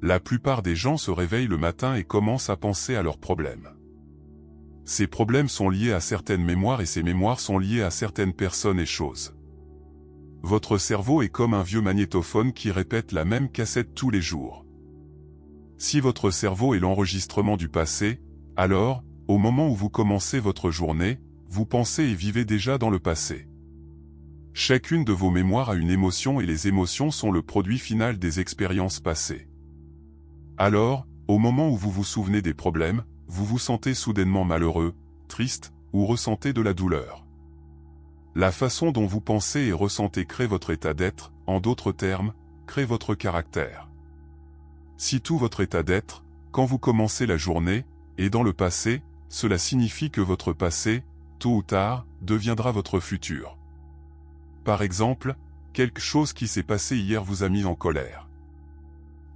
La plupart des gens se réveillent le matin et commencent à penser à leurs problèmes. Ces problèmes sont liés à certaines mémoires et ces mémoires sont liées à certaines personnes et choses. Votre cerveau est comme un vieux magnétophone qui répète la même cassette tous les jours. Si votre cerveau est l'enregistrement du passé, alors, au moment où vous commencez votre journée, vous pensez et vivez déjà dans le passé. Chacune de vos mémoires a une émotion et les émotions sont le produit final des expériences passées. Alors, au moment où vous vous souvenez des problèmes, vous vous sentez soudainement malheureux, triste, ou ressentez de la douleur. La façon dont vous pensez et ressentez crée votre état d'être, en d'autres termes, crée votre caractère. Si tout votre état d'être, quand vous commencez la journée, est dans le passé, cela signifie que votre passé, tôt ou tard, deviendra votre futur. Par exemple, quelque chose qui s'est passé hier vous a mis en colère.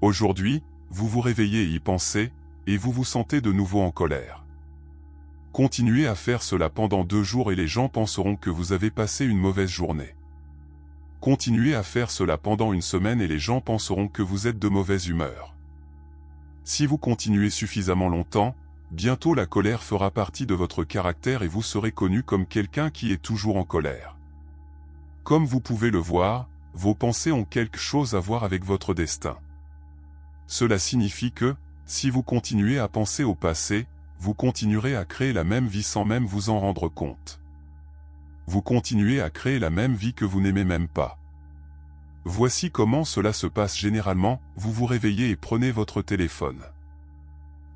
Aujourd'hui, vous vous réveillez et y pensez, et vous vous sentez de nouveau en colère. Continuez à faire cela pendant 2 jours et les gens penseront que vous avez passé une mauvaise journée. Continuez à faire cela pendant 1 semaine et les gens penseront que vous êtes de mauvaise humeur. Si vous continuez suffisamment longtemps, bientôt la colère fera partie de votre caractère et vous serez connu comme quelqu'un qui est toujours en colère. Comme vous pouvez le voir, vos pensées ont quelque chose à voir avec votre destin. Cela signifie que, si vous continuez à penser au passé, vous continuerez à créer la même vie sans même vous en rendre compte. Vous continuez à créer la même vie que vous n'aimez même pas. Voici comment cela se passe généralement, vous vous réveillez et prenez votre téléphone.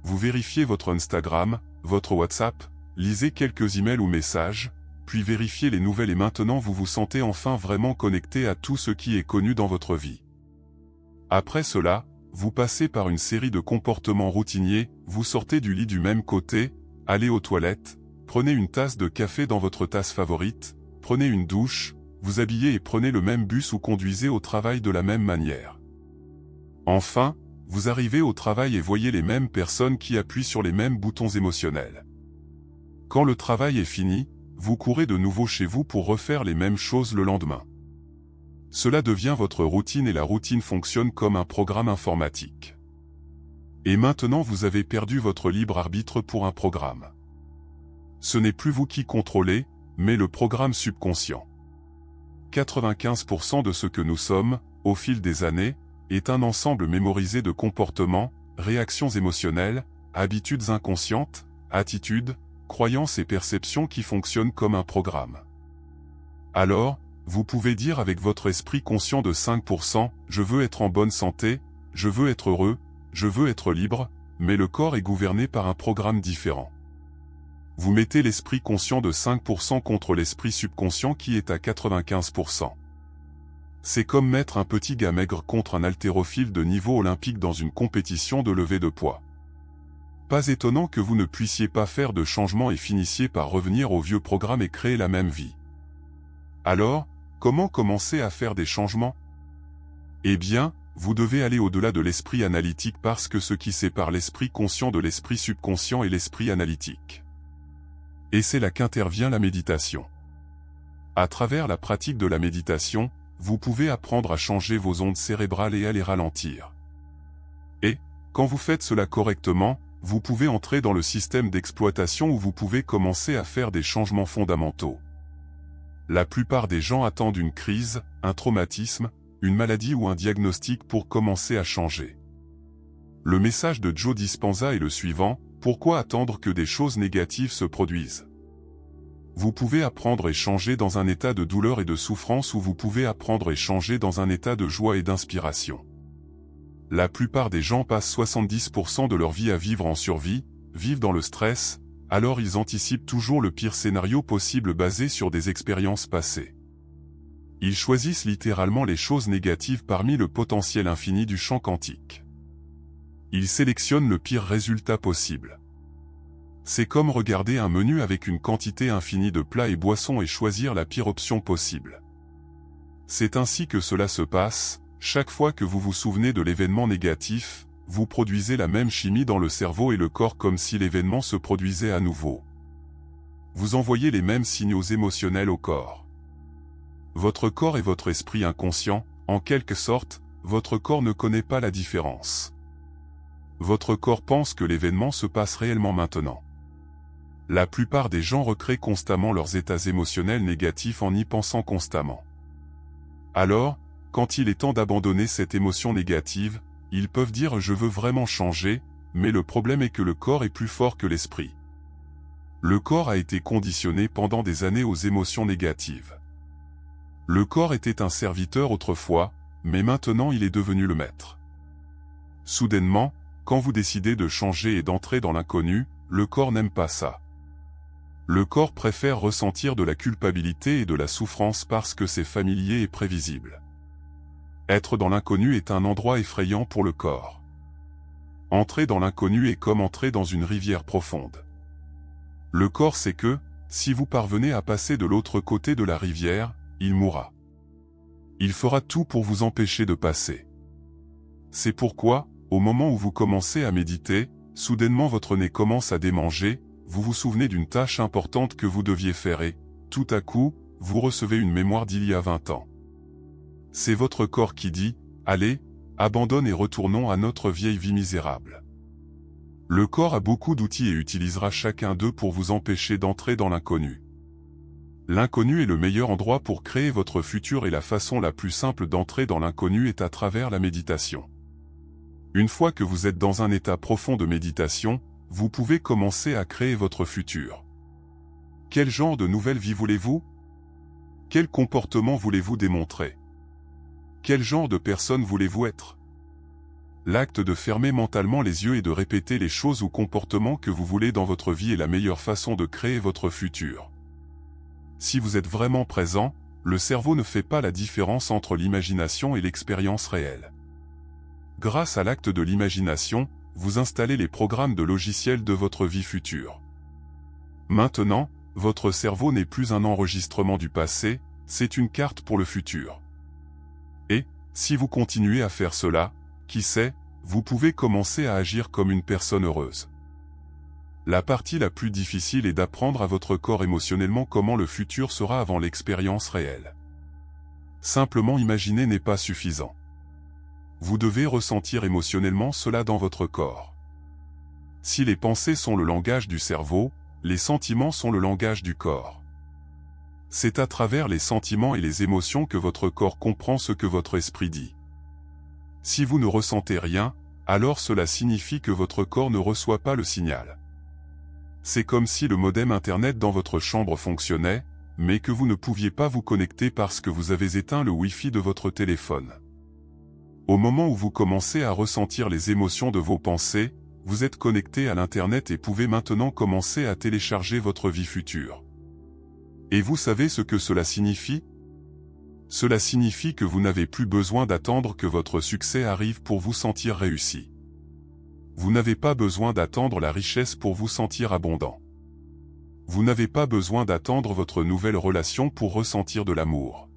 Vous vérifiez votre Instagram, votre WhatsApp, lisez quelques emails ou messages, puis vérifiez les nouvelles et maintenant vous vous sentez enfin vraiment connecté à tout ce qui est connu dans votre vie. Après cela, vous passez par une série de comportements routiniers, vous sortez du lit du même côté, allez aux toilettes, prenez une tasse de café dans votre tasse favorite, prenez une douche, vous habillez et prenez le même bus ou conduisez au travail de la même manière. Enfin, vous arrivez au travail et voyez les mêmes personnes qui appuient sur les mêmes boutons émotionnels. Quand le travail est fini, vous courez de nouveau chez vous pour refaire les mêmes choses le lendemain. Cela devient votre routine et la routine fonctionne comme un programme informatique. Et maintenant vous avez perdu votre libre arbitre pour un programme. Ce n'est plus vous qui contrôlez, mais le programme subconscient. 95% de ce que nous sommes, au fil des années, est un ensemble mémorisé de comportements, réactions émotionnelles, habitudes inconscientes, attitudes, croyances et perceptions qui fonctionnent comme un programme. Alors, vous pouvez dire avec votre esprit conscient de 5%, « Je veux être en bonne santé, je veux être heureux, je veux être libre », mais le corps est gouverné par un programme différent. Vous mettez l'esprit conscient de 5% contre l'esprit subconscient qui est à 95%. C'est comme mettre un petit gars maigre contre un haltérophile de niveau olympique dans une compétition de levée de poids. Pas étonnant que vous ne puissiez pas faire de changement et finissiez par revenir au vieux programme et créer la même vie. Alors, comment commencer à faire des changements? Eh bien, vous devez aller au-delà de l'esprit analytique parce que ce qui sépare l'esprit conscient de l'esprit subconscient est l'esprit analytique. Et c'est là qu'intervient la méditation. À travers la pratique de la méditation, vous pouvez apprendre à changer vos ondes cérébrales et à les ralentir. Et, quand vous faites cela correctement, vous pouvez entrer dans le système d'exploitation où vous pouvez commencer à faire des changements fondamentaux. La plupart des gens attendent une crise, un traumatisme, une maladie ou un diagnostic pour commencer à changer. Le message de Joe Dispenza est le suivant: pourquoi attendre que des choses négatives se produisent? Vous pouvez apprendre et changer dans un état de douleur et de souffrance ou vous pouvez apprendre et changer dans un état de joie et d'inspiration. La plupart des gens passent 70% de leur vie à vivre en survie, vivent dans le stress, alors ils anticipent toujours le pire scénario possible basé sur des expériences passées. Ils choisissent littéralement les choses négatives parmi le potentiel infini du champ quantique. Ils sélectionnent le pire résultat possible. C'est comme regarder un menu avec une quantité infinie de plats et boissons et choisir la pire option possible. C'est ainsi que cela se passe, chaque fois que vous vous souvenez de l'événement négatif, vous produisez la même chimie dans le cerveau et le corps comme si l'événement se produisait à nouveau. Vous envoyez les mêmes signaux émotionnels au corps. Votre corps est votre esprit inconscient, en quelque sorte, votre corps ne connaît pas la différence. votre corps pense que l'événement se passe réellement maintenant. La plupart des gens recréent constamment leurs états émotionnels négatifs en y pensant constamment. Alors, quand il est temps d'abandonner cette émotion négative, ils peuvent dire « je veux vraiment changer », mais le problème est que le corps est plus fort que l'esprit. Le corps a été conditionné pendant des années aux émotions négatives. Le corps était un serviteur autrefois, mais maintenant il est devenu le maître. Soudainement, quand vous décidez de changer et d'entrer dans l'inconnu, le corps n'aime pas ça. Le corps préfère ressentir de la culpabilité et de la souffrance parce que c'est familier et prévisible. Être dans l'inconnu est un endroit effrayant pour le corps. Entrer dans l'inconnu est comme entrer dans une rivière profonde. Le corps sait que, si vous parvenez à passer de l'autre côté de la rivière, il mourra. Il fera tout pour vous empêcher de passer. C'est pourquoi, au moment où vous commencez à méditer, soudainement votre nez commence à démanger, vous vous souvenez d'une tâche importante que vous deviez faire et, tout à coup, vous recevez une mémoire d'il y a 20 ans. C'est votre corps qui dit « Allez, abandonne et retournons à notre vieille vie misérable ». Le corps a beaucoup d'outils et utilisera chacun d'eux pour vous empêcher d'entrer dans l'inconnu. L'inconnu est le meilleur endroit pour créer votre futur et la façon la plus simple d'entrer dans l'inconnu est à travers la méditation. Une fois que vous êtes dans un état profond de méditation, vous pouvez commencer à créer votre futur. Quel genre de nouvelle vie voulez-vous? Quel comportement voulez-vous démontrer? Quel genre de personne voulez-vous être? L'acte de fermer mentalement les yeux et de répéter les choses ou comportements que vous voulez dans votre vie est la meilleure façon de créer votre futur. Si vous êtes vraiment présent, le cerveau ne fait pas la différence entre l'imagination et l'expérience réelle. Grâce à l'acte de l'imagination, vous installez les programmes de logiciels de votre vie future. Maintenant, votre cerveau n'est plus un enregistrement du passé, c'est une carte pour le futur. Et, si vous continuez à faire cela, qui sait, vous pouvez commencer à agir comme une personne heureuse. La partie la plus difficile est d'apprendre à votre corps émotionnellement comment le futur sera avant l'expérience réelle. Simplement imaginer n'est pas suffisant. Vous devez ressentir émotionnellement cela dans votre corps. Si les pensées sont le langage du cerveau, les sentiments sont le langage du corps. C'est à travers les sentiments et les émotions que votre corps comprend ce que votre esprit dit. Si vous ne ressentez rien, alors cela signifie que votre corps ne reçoit pas le signal. C'est comme si le modem Internet dans votre chambre fonctionnait, mais que vous ne pouviez pas vous connecter parce que vous avez éteint le Wi-Fi de votre téléphone. Au moment où vous commencez à ressentir les émotions de vos pensées, vous êtes connecté à l'Internet et pouvez maintenant commencer à télécharger votre vie future. Et vous savez ce que cela signifie? Cela signifie que vous n'avez plus besoin d'attendre que votre succès arrive pour vous sentir réussi. Vous n'avez pas besoin d'attendre la richesse pour vous sentir abondant. Vous n'avez pas besoin d'attendre votre nouvelle relation pour ressentir de l'amour.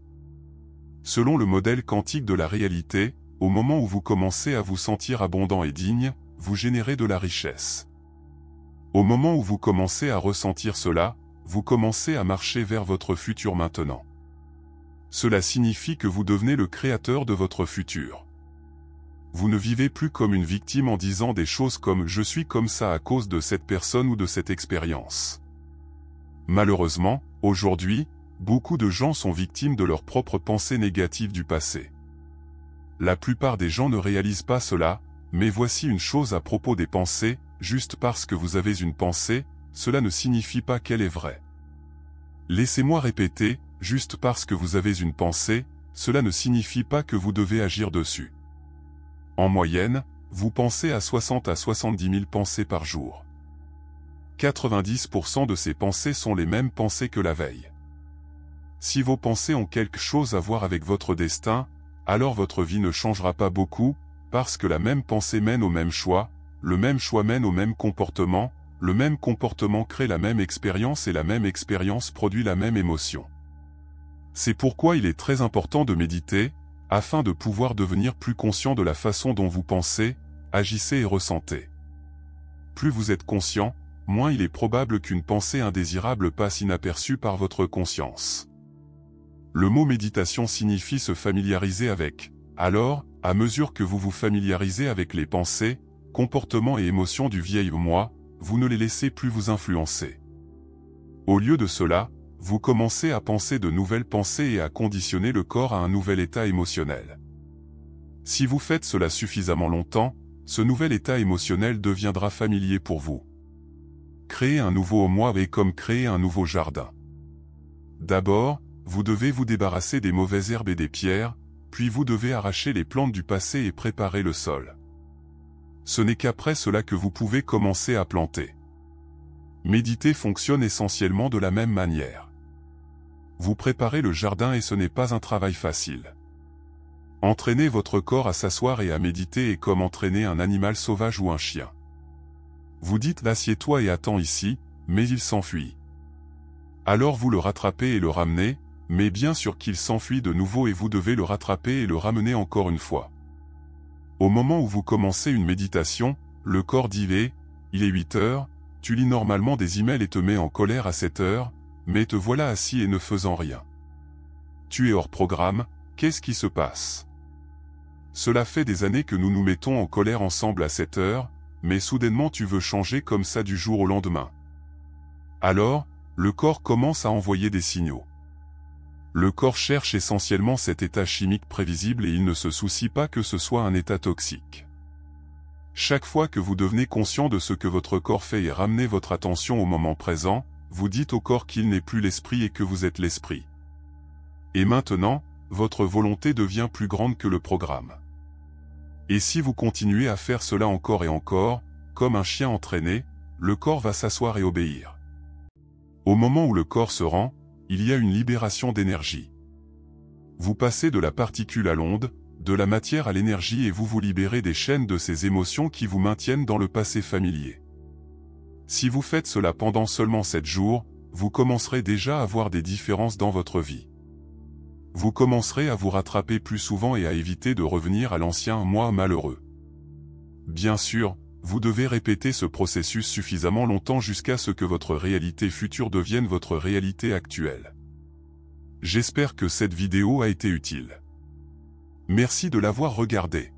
Selon le modèle quantique de la réalité, au moment où vous commencez à vous sentir abondant et digne, vous générez de la richesse. Au moment où vous commencez à ressentir cela, vous commencez à marcher vers votre futur maintenant. Cela signifie que vous devenez le créateur de votre futur. Vous ne vivez plus comme une victime en disant des choses comme « je suis comme ça à cause de cette personne ou de cette expérience ». Malheureusement, aujourd'hui, beaucoup de gens sont victimes de leurs propres pensées négatives du passé. La plupart des gens ne réalisent pas cela, mais voici une chose à propos des pensées, juste parce que vous avez une pensée, cela ne signifie pas qu'elle est vraie. Laissez-moi répéter, juste parce que vous avez une pensée, cela ne signifie pas que vous devez agir dessus. En moyenne, vous pensez à 60 à 70 000 pensées par jour. 90% de ces pensées sont les mêmes pensées que la veille. Si vos pensées ont quelque chose à voir avec votre destin, alors votre vie ne changera pas beaucoup, parce que la même pensée mène au même choix, le même choix mène au même comportement, le même comportement crée la même expérience et la même expérience produit la même émotion. C'est pourquoi il est très important de méditer, afin de pouvoir devenir plus conscient de la façon dont vous pensez, agissez et ressentez. Plus vous êtes conscient, moins il est probable qu'une pensée indésirable passe inaperçue par votre conscience. Le mot méditation signifie se familiariser avec. Alors, à mesure que vous vous familiarisez avec les pensées, comportements et émotions du vieil moi, vous ne les laissez plus vous influencer. Au lieu de cela, vous commencez à penser de nouvelles pensées et à conditionner le corps à un nouvel état émotionnel. Si vous faites cela suffisamment longtemps, ce nouvel état émotionnel deviendra familier pour vous. Créer un nouveau moi est comme créer un nouveau jardin. D'abord, vous devez vous débarrasser des mauvaises herbes et des pierres, puis vous devez arracher les plantes du passé et préparer le sol. Ce n'est qu'après cela que vous pouvez commencer à planter. Méditer fonctionne essentiellement de la même manière. Vous préparez le jardin et ce n'est pas un travail facile. Entraîner votre corps à s'asseoir et à méditer est comme entraîner un animal sauvage ou un chien. Vous dites « assieds-toi et attends ici », mais il s'enfuit. Alors vous le rattrapez et le ramenez, mais bien sûr qu'il s'enfuit de nouveau et vous devez le rattraper et le ramener encore une fois. Au moment où vous commencez une méditation, le corps dit « il est 8 heures », tu lis normalement des emails et te mets en colère à 7 heures, mais te voilà assis et ne faisant rien. Tu es hors programme, qu'est-ce qui se passe? Cela fait des années que nous nous mettons en colère ensemble à 7 heures, mais soudainement tu veux changer comme ça du jour au lendemain. Alors, le corps commence à envoyer des signaux. Le corps cherche essentiellement cet état chimique prévisible et il ne se soucie pas que ce soit un état toxique. Chaque fois que vous devenez conscient de ce que votre corps fait et ramenez votre attention au moment présent, vous dites au corps qu'il n'est plus l'esprit et que vous êtes l'esprit. Et maintenant, votre volonté devient plus grande que le programme. Et si vous continuez à faire cela encore et encore, comme un chien entraîné, le corps va s'asseoir et obéir. Au moment où le corps se rend, il y a une libération d'énergie. Vous passez de la particule à l'onde, de la matière à l'énergie et vous vous libérez des chaînes de ces émotions qui vous maintiennent dans le passé familier. Si vous faites cela pendant seulement 7 jours, vous commencerez déjà à voir des différences dans votre vie. Vous commencerez à vous rattraper plus souvent et à éviter de revenir à l'ancien moi malheureux. Bien sûr, vous devez répéter ce processus suffisamment longtemps jusqu'à ce que votre réalité future devienne votre réalité actuelle. J'espère que cette vidéo a été utile. Merci de l'avoir regardée.